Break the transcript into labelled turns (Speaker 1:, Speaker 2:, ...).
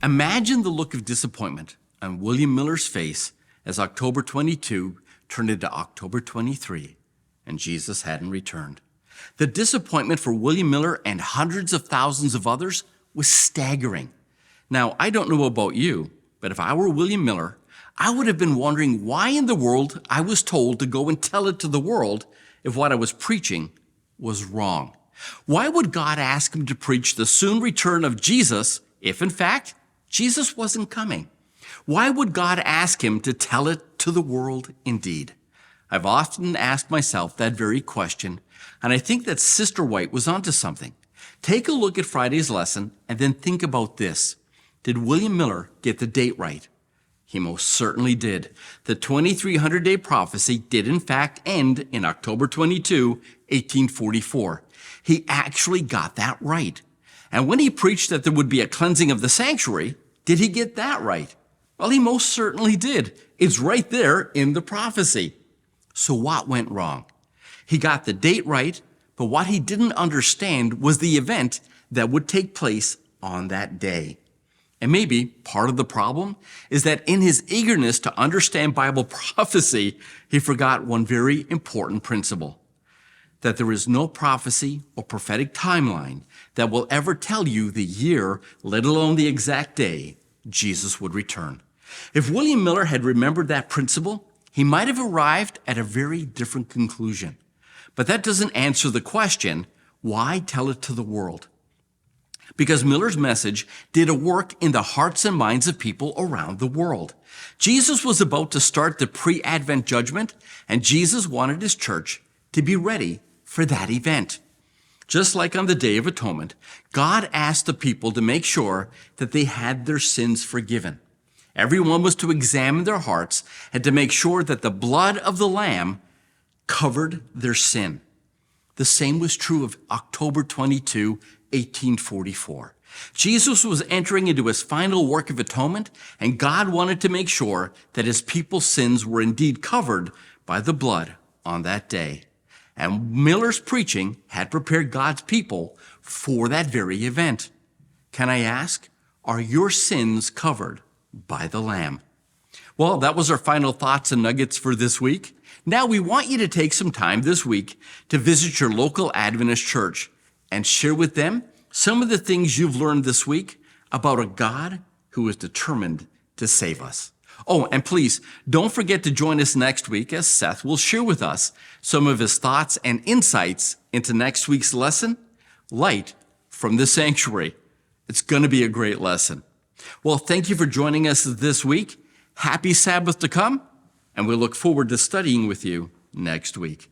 Speaker 1: Imagine the look of disappointment on William Miller's face as October 22 turned into October 23 and Jesus hadn't returned. The disappointment for William Miller and hundreds of thousands of others was staggering. Now, I don't know about you, but if I were William Miller, I would have been wondering why in the world I was told to go and tell it to the world if what I was preaching was wrong. Why would God ask him to preach the soon return of Jesus if, in fact, Jesus wasn't coming? Why would God ask him to tell it to the world indeed? I've often asked myself that very question, and I think that Sister White was onto something. Take a look at Friday's lesson and then think about this. Did William Miller get the date right? He most certainly did. The 2300-day prophecy did in fact end in October 22, 1844. He actually got that right. And when he preached that there would be a cleansing of the sanctuary, did he get that right? Well, he most certainly did. It's right there in the prophecy. So what went wrong? He got the date right, but what he didn't understand was the event that would take place on that day. And maybe part of the problem is that in his eagerness to understand Bible prophecy, he forgot one very important principle, that there is no prophecy or prophetic timeline that will ever tell you the year, let alone the exact day, Jesus would return. If William Miller had remembered that principle, he might have arrived at a very different conclusion. But that doesn't answer the question, why tell it to the world? Because Miller's message did a work in the hearts and minds of people around the world. Jesus was about to start the pre-Advent judgment, and Jesus wanted his church to be ready for that event. Just like on the Day of Atonement, God asked the people to make sure that they had their sins forgiven. Everyone was to examine their hearts and to make sure that the blood of the Lamb covered their sin. The same was true of October 22, 1844. Jesus was entering into his final work of atonement, and God wanted to make sure that his people's sins were indeed covered by the blood on that day. And Miller's preaching had prepared God's people for that very event. Can I ask, are your sins covered by the Lamb? Well, that was our final thoughts and nuggets for this week. Now we want you to take some time this week to visit your local Adventist church and share with them some of the things you've learned this week about a God who is determined to save us. Oh, and please don't forget to join us next week as Seth will share with us some of his thoughts and insights into next week's lesson, Light from the Sanctuary. It's going to be a great lesson. Well, thank you for joining us this week. Happy Sabbath to come, and we look forward to studying with you next week.